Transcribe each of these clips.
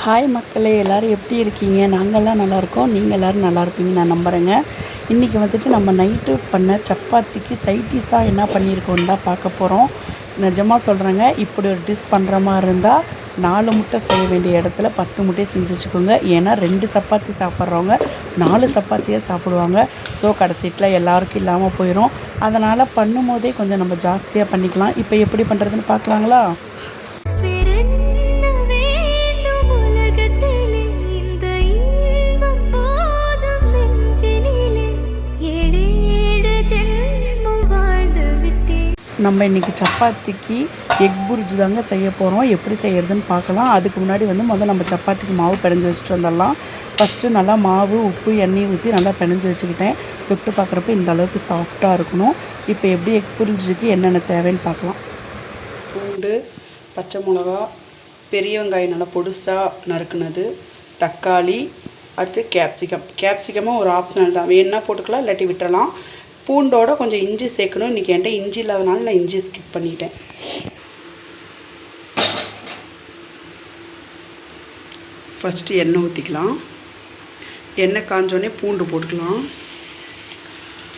Hi மக்களே, எல்லோரும் எப்படி இருக்கீங்க? நாங்கள்லாம் நல்லாயிருக்கோம். நீங்கள் எல்லோரும் நல்லா இருப்பீங்கன்னு நான் நம்புகிறேங்க. இன்றைக்கி வந்துட்டு நம்ம நைட்டு பண்ண சப்பாத்திக்கு சைடிஷாக என்ன பண்ணியிருக்கோன்னு தான் பார்க்க போகிறோம். நிஜமாக சொல்கிறேங்க, இப்படி ஒரு டிஷ் பண்ணுற மாதிரி இருந்தால் 4 முட்டை செய்ய வேண்டிய இடத்துல 10 முட்டையை செஞ்சு வச்சுக்கோங்க. ஏன்னா 2 சப்பாத்தி சாப்பிட்றவங்க 4 சப்பாத்தியாக சாப்பிடுவாங்க. ஸோ கடைசியில் எல்லாருக்கும் இல்லாமல் போயிடும். அதனால் பண்ணும் போதே கொஞ்சம் நம்ம ஜாஸ்தியாக பண்ணிக்கலாம். இப்போ எப்படி பண்ணுறதுன்னு பார்க்கலாங்களா? நம்ம இன்றைக்கி சப்பாத்திக்கு எக் புர்ஜி தாங்க செய்ய போகிறோம். எப்படி செய்கிறதுன்னு பார்க்கலாம். அதுக்கு முன்னாடி முதல்ல நம்ம சப்பாத்திக்கு மாவு பிணைஞ்சு வச்சுட்டு வந்துடலாம். ஃபஸ்ட்டு நல்லா மாவு, உப்பு, எண்ணெய் ஊற்றி நல்லா பிணைஞ்சு வச்சுக்கிட்டேன். தொட்டு பார்க்குறப்ப இந்த அளவுக்கு சாஃப்டாக இருக்கணும். இப்போ எப்படி எக் புர்ஜிக்கு என்னென்ன தேவைன்னு பார்க்கலாம். பூண்டு, பச்சை மிளகா, பெரிய வெங்காயம் நல்லா பொடுசாக நறுக்குனது, தக்காளி, அடுத்து கேப்சிகமும் ஒரு ஆப்ஷனல் தான். வேணுன்னா போட்டுக்கலாம், இல்லாட்டி விட்டுறலாம். பூண்டோட கொஞ்சம் இஞ்சி சேர்க்கணும். இன்றைக்கி என்கிட்ட இஞ்சி இல்லாதனால நான் இஞ்சி ஸ்கிப் பண்ணிட்டேன். ஃபஸ்ட்டு எண்ணெய் ஊற்றிக்கலாம். எண்ணெய் காஞ்சோடனே பூண்டு போட்டுக்கலாம்.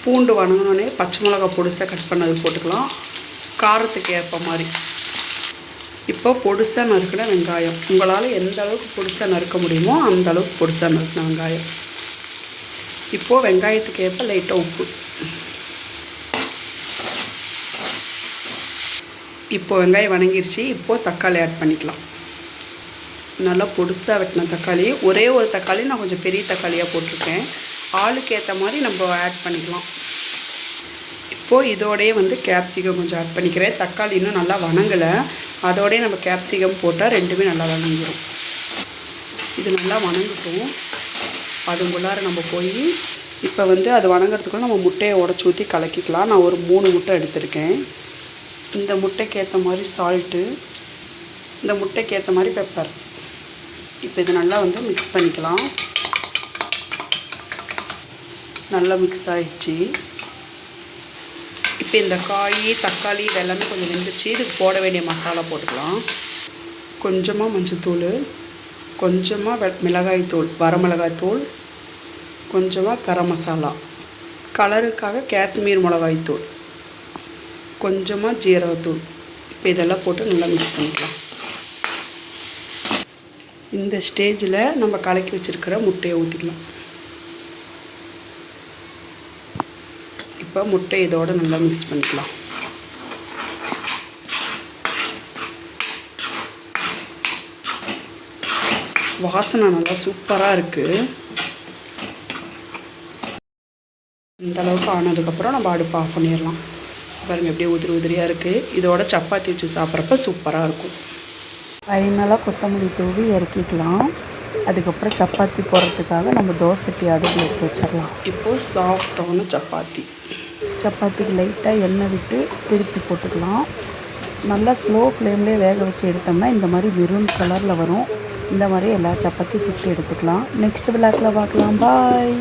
பூண்டு வணங்கினோடனே பச்சை மிளகா பொடிசாக கட் பண்ணது போட்டுக்கலாம், காரத்துக்கு ஏற்ப மாதிரி. இப்போ பொடிசாக நறுக்கின வெங்காயம், உங்களால் எந்த அளவுக்கு பொடிசாக நறுக்க முடியுமோ அந்த அளவுக்கு பொடிசாக நறுக்கின வெங்காயம். இப்போது வெங்காயத்துக்கு ஏற்ப லைட்டாக உப்பு. இப்போது வெங்காயம் வணங்கிடுச்சு. இப்போது தக்காளி ஆட் பண்ணிக்கலாம். நல்லா பொடிசாக வெட்டின தக்காளி, ஒரே ஒரு தக்காளி நான் கொஞ்சம் பெரிய தக்காளியாக போட்டிருக்கேன். ஆளுக்கு ஏற்ற மாதிரி நம்ம ஆட் பண்ணிக்கலாம். இப்போது இதோடையே கேப்சிகம் கொஞ்சம் ஆட் பண்ணிக்கிறேன். தக்காளி இன்னும் நல்லா வணங்கலை, அதோடய நம்ம கேப்சிகம் போட்டால் ரெண்டுமே நல்லா வணங்கிடும். இது நல்லா வணங்கட்டும். அதுக்குள்ளார நம்ம போய் இப்போ அது வணங்கிறதுக்குள்ள நம்ம முட்டையை உடச்சி ஊற்றி கலக்கிக்கலாம். நான் ஒரு 3 முட்டை எடுத்திருக்கேன். இந்த முட்டைக்கு ஏற்ற மாதிரி சால்ட்டு, இந்த முட்டைக்கு ஏற்ற மாதிரி பெப்பர். இப்போ இது நல்லா மிக்ஸ் பண்ணிக்கலாம். நல்லா மிக்ஸ் ஆகிடுச்சு. இப்போ இந்த காய், தக்காளி இதெல்லாமே கொஞ்சம் வெந்துச்சு. இதுக்கு போட வேண்டிய மசாலா போட்டுக்கலாம். கொஞ்சமாக மஞ்சள்தூள், கொஞ்சமாக மிளகாய்த்தூள், வரமிளகாய்த்தூள், கொஞ்சமாக கரம் மசாலா, கலருக்காக காஷ்மீர் மிளகாய்த்தூள், கொஞ்சமாக ஜீரகத்தூள். இப்போ இதெல்லாம் போட்டு நல்லா மிக்ஸ் பண்ணிக்கலாம். இந்த ஸ்டேஜில் நம்ம கலக்கி வச்சுருக்கிற முட்டையை ஊற்றிக்கலாம். இப்போ முட்டை இதோடு நல்லா மிக்ஸ் பண்ணிக்கலாம். வாசனை நல்லா சூப்பராக இருக்குது. இந்த அளவுக்கு ஆனதுக்கப்புறம் நம்ம அடுப்பு ஆஃப் பண்ணிடலாம். பாருங்கள் எப்படியே உதிரியாக இருக்குது. இதோட சப்பாத்தி வச்சு சாப்பிட்றப்ப சூப்பராக இருக்கும். ஃபைனலாக கொத்தமல்லி தூவி இறக்கிக்கலாம். அதுக்கப்புறம் சப்பாத்தி போடுறதுக்காக நம்ம தோசைட்டி அடுப்பில் எடுத்து வச்சிடலாம். இப்போது சாஃப்டான சப்பாத்திக்கு லைட்டாக எண்ணெய் விட்டு திருப்பி போட்டுக்கலாம். நல்லா ஸ்லோ ஃப்ளேம்லேயே வேக வச்சு எடுத்தோம்னா இந்த மாதிரி மெரூன் கலரில் வரும். இந்த மாதிரி எல்லா சப்பாத்தி சுட்டு எடுத்துக்கலாம். நெக்ஸ்ட் விளாக்கில் பார்க்கலாம். பாய்.